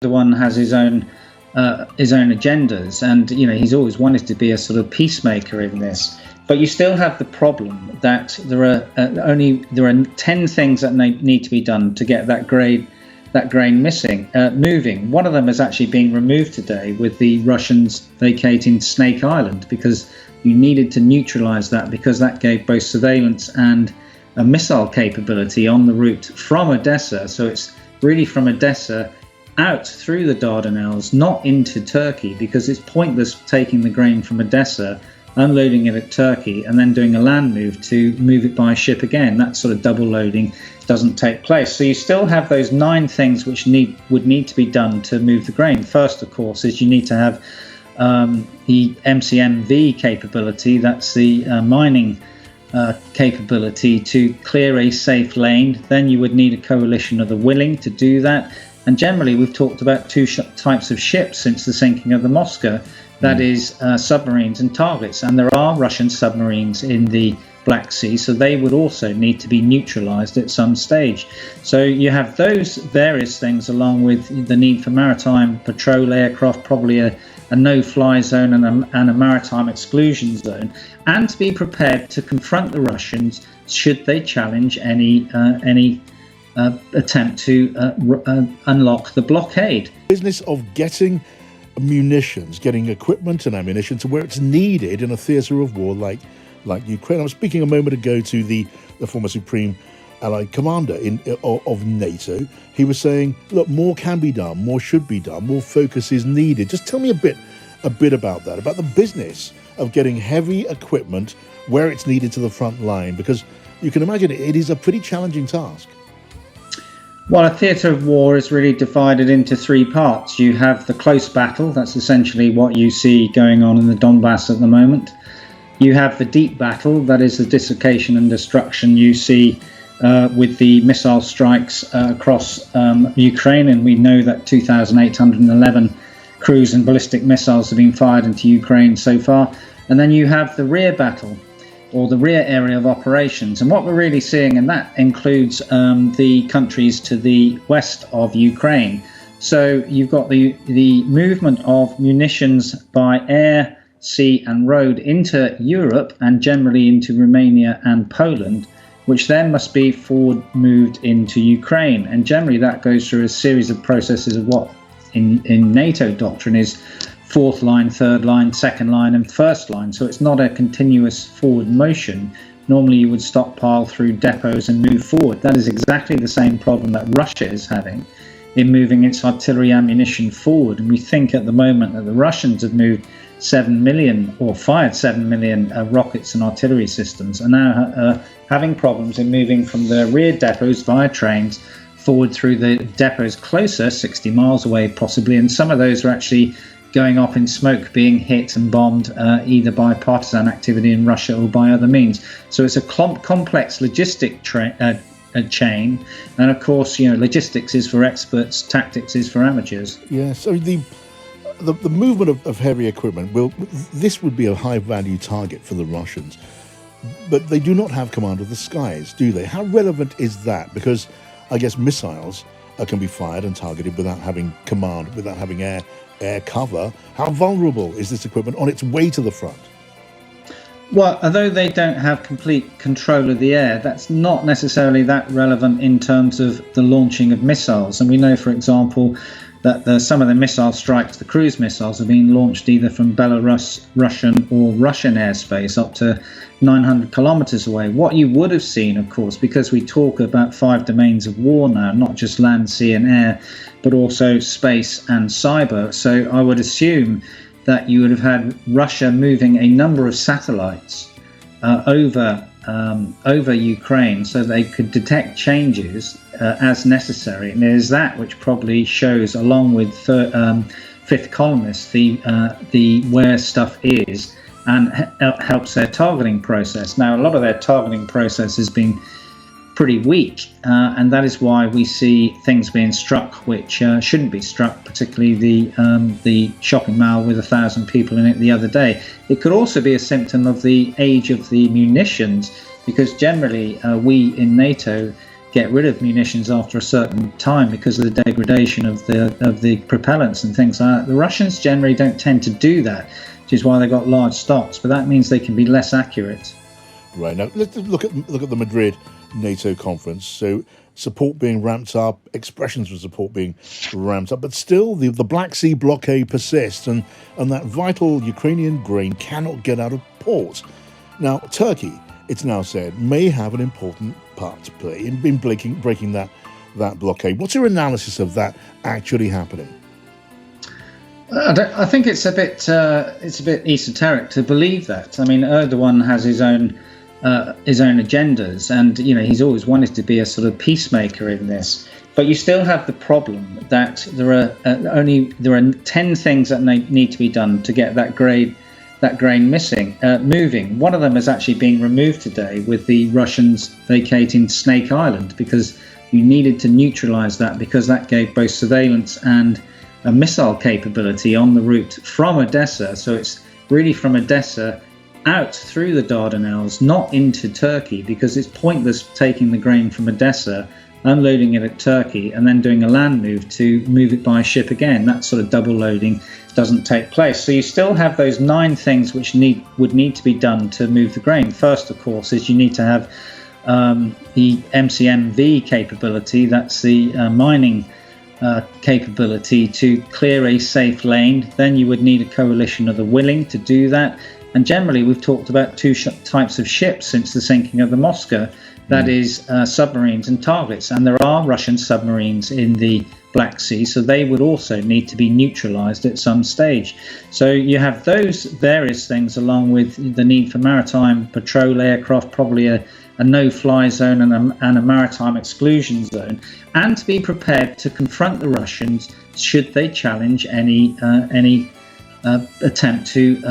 Erdogan has his own agendas, and he's always wanted to be a sort of peacemaker in this. But you still have the problem that there are 10 things that need to be done to get that grain moving. One of them is actually being removed today, with the Russians vacating Snake Island, because you needed to neutralize that, because that gave both surveillance and a missile capability on the route from Odessa. So it's really from Odessa out through the Dardanelles, not into Turkey, because it's pointless taking the grain from Odessa, unloading it at Turkey, and then doing a land move to move it by ship again. That sort of double loading doesn't take place. So you still have those 9 things which would need to be done to move the grain. First, of course, is you need to have the MCMV capability. That's the mining capability to clear a safe lane. Then you would need a coalition of the willing to do that. And generally, we've talked about 2 types of ships since the sinking of the Moscow. That is submarines and targets. And there are Russian submarines in the Black Sea, so they would also need to be neutralized at some stage. So you have those various things, along with the need for maritime patrol aircraft, probably a no-fly zone and a maritime exclusion zone, and to be prepared to confront the Russians should they challenge any attempt to unlock the blockade. Business of getting munitions, getting equipment and ammunition to where it's needed in a theatre of war like Ukraine. I was speaking a moment ago to the former Supreme Allied Commander of NATO. He was saying, look, more can be done, more should be done, more focus is needed. Just tell me a bit about that, about the business of getting heavy equipment where it's needed to the front line, because you can imagine it is a pretty challenging task. Well, a theatre of war is really divided into 3 parts. You have the close battle. That's essentially what you see going on in the Donbass at the moment. You have the deep battle. That is the dislocation and destruction you see with the missile strikes across Ukraine. And we know that 2,811 cruise and ballistic missiles have been fired into Ukraine so far. And then you have the rear battle, or the rear area of operations. And what we're really seeing, and that includes the countries to the west of Ukraine. So you've got the movement of munitions by air, sea and road into Europe, and generally into Romania and Poland, which then must be forward moved into Ukraine. And generally that goes through a series of processes of what in NATO doctrine is 4th line, 3rd line, 2nd line and 1st line. So it's not a continuous forward motion. Normally you would stockpile through depots and move forward. That is exactly the same problem that Russia is having in moving its artillery ammunition forward. And we think at the moment that the Russians have moved 7 million or fired 7 million rockets and artillery systems, and now having problems in moving from the rear depots via trains forward through the depots closer, 60 miles away possibly. And some of those are actually going off in smoke, being hit and bombed either by partisan activity in Russia or by other means. So it's a complex logistic chain, and of course, logistics is for experts, tactics is for amateurs. Yeah. So the movement of heavy equipment this would be a high value target for the Russians, but they do not have command of the skies, do they? How relevant is that? Because I guess missiles can be fired and targeted without having command, without having air cover. How vulnerable is this equipment on its way to the front? Well, although they don't have complete control of the air, that's not necessarily that relevant in terms of the launching of missiles. And we know, for example, that some of the missile strikes, the cruise missiles, have been launched either from Belarus, Russian or Russian airspace up to 900 kilometers away. What you would have seen, of course, because we talk about 5 domains of war now, not just land, sea and air, but also space and cyber. So I would assume that you would have had Russia moving a number of satellites over Ukraine so they could detect changes as necessary. And it is that which probably shows, along with fifth columnists, the where stuff is, and helps their targeting process. Now, a lot of their targeting process has been pretty weak, and that is why we see things being struck which shouldn't be struck, particularly the shopping mall with 1,000 people in it the other day. It could also be a symptom of the age of the munitions, because generally we in NATO get rid of munitions after a certain time because of the degradation of the propellants and things like that. The Russians generally don't tend to do that, which is why they've got large stocks, but that means they can be less accurate. Right, now let's look at the Madrid NATO conference. So support being ramped up, expressions of support being ramped up, but still the Black Sea blockade persists, and that vital Ukrainian grain cannot get out of port. Now, Turkey, it's now said, may have an important part to play in breaking that blockade. What's your analysis of that actually happening? I think it's a bit esoteric to believe that. I mean, Erdogan has his own agendas, and he's always wanted to be a sort of peacemaker in this. But you still have the problem that there are 10 things that need to be done to get that grain moving. One of them is actually being removed today with the Russians vacating Snake Island, because you needed to neutralize that, because that gave both surveillance and a missile capability on the route from Odessa. So it's really from Odessa out through the Dardanelles, not into Turkey, because it's pointless taking the grain from Odessa, unloading it at Turkey, and then doing a land move to move it by ship again. That sort of double loading doesn't take place. So you still have those 9 things which would need to be done to move the grain. First, of course, is you need to have the MCMV capability. That's the mining capability to clear a safe lane. Then you would need a coalition of the willing to do that. And generally, we've talked about 2 types of ships since the sinking of the Moska. That is submarines and targets. And there are Russian submarines in the Black Sea, so they would also need to be neutralized at some stage. So you have those various things, along with the need for maritime patrol aircraft, probably a no-fly zone and a maritime exclusion zone, and to be prepared to confront the Russians should they challenge any attempt to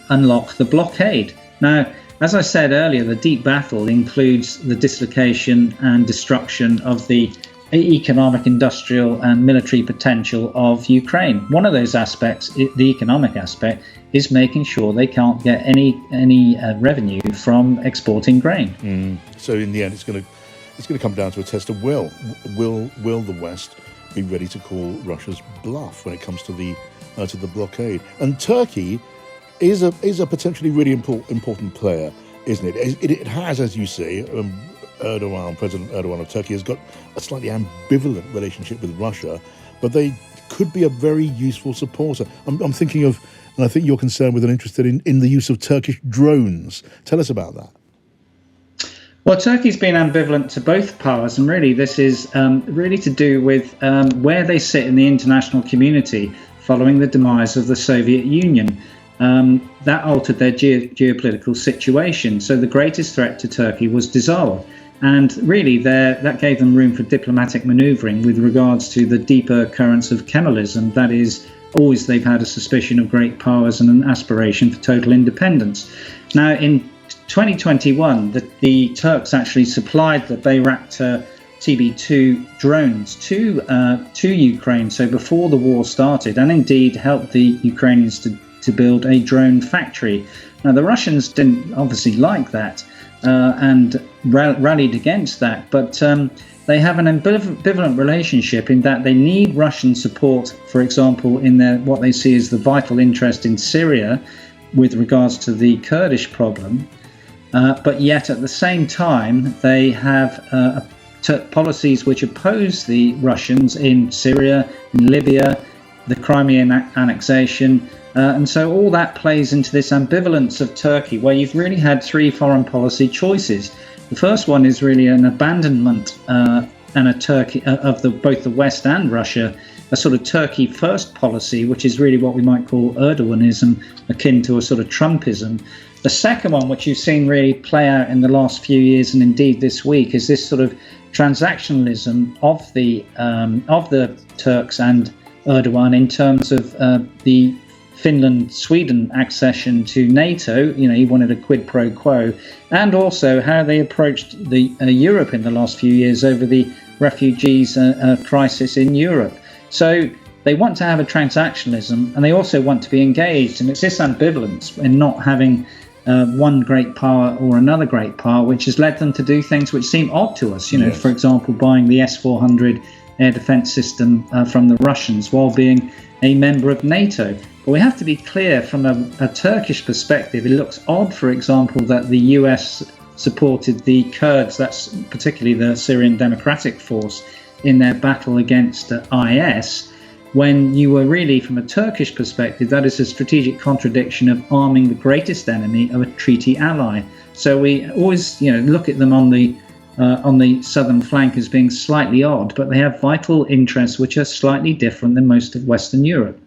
unlock the blockade. Now, as I said earlier, the deep battle includes the dislocation and destruction of the economic, industrial and military potential of Ukraine. One of those aspects, the economic aspect, is making sure they can't get any revenue from exporting grain. So in the end, it's going to come down to a test of will. Will the West be ready to call Russia's bluff when it comes to the blockade? And Turkey is a potentially really important player, isn't it? It has, as you say, President Erdogan of Turkey has got a slightly ambivalent relationship with Russia, but they could be a very useful supporter. I'm thinking of, and I think you're concerned with and interested in the use of Turkish drones. Tell us about that. Well, Turkey's been ambivalent to both powers, and really this is really to do with where they sit in the international community following the demise of the Soviet Union. That altered their geopolitical situation. So the greatest threat to Turkey was dissolved. And really that gave them room for diplomatic manoeuvring with regards to the deeper currents of Kemalism. That is, always they've had a suspicion of great powers and an aspiration for total independence. Now, in 2021, the Turks actually supplied the Bayraktar TB2 drones to Ukraine, so before the war started, and indeed helped the Ukrainians to build a drone factory. Now, the Russians didn't obviously like that and rallied against that, but they have an ambivalent relationship in that they need Russian support, for example, in their what they see as the vital interest in Syria with regards to the Kurdish problem, but yet at the same time they have policies which oppose the Russians in Syria, in Libya, the Crimean annexation. And so all that plays into this ambivalence of Turkey, where you've really had 3 foreign policy choices. The first one is really an abandonment and a Turkey of both the West and Russia, a sort of Turkey first policy, which is really what we might call Erdoganism, akin to a sort of Trumpism. The second one, which you've seen really play out in the last few years and indeed this week, is this sort of transactionalism of the Turks and Erdogan in terms of the Finland-Sweden accession to NATO. He wanted a quid pro quo, and also how they approached the Europe in the last few years over the refugees crisis in Europe. So they want to have a transactionalism, and they also want to be engaged, and it's this ambivalence in not having one great power or another great power, which has led them to do things which seem odd to us. Yes. For example, buying the S-400 air defense system from the Russians while being a member of NATO. But we have to be clear, from a Turkish perspective, it looks odd, for example, that the US supported the Kurds, that's particularly the Syrian Democratic Force, in their battle against IS, when you were really, from a Turkish perspective, that is a strategic contradiction of arming the greatest enemy of a treaty ally. So we always, look at them on the southern flank as being slightly odd, but they have vital interests which are slightly different than most of Western Europe.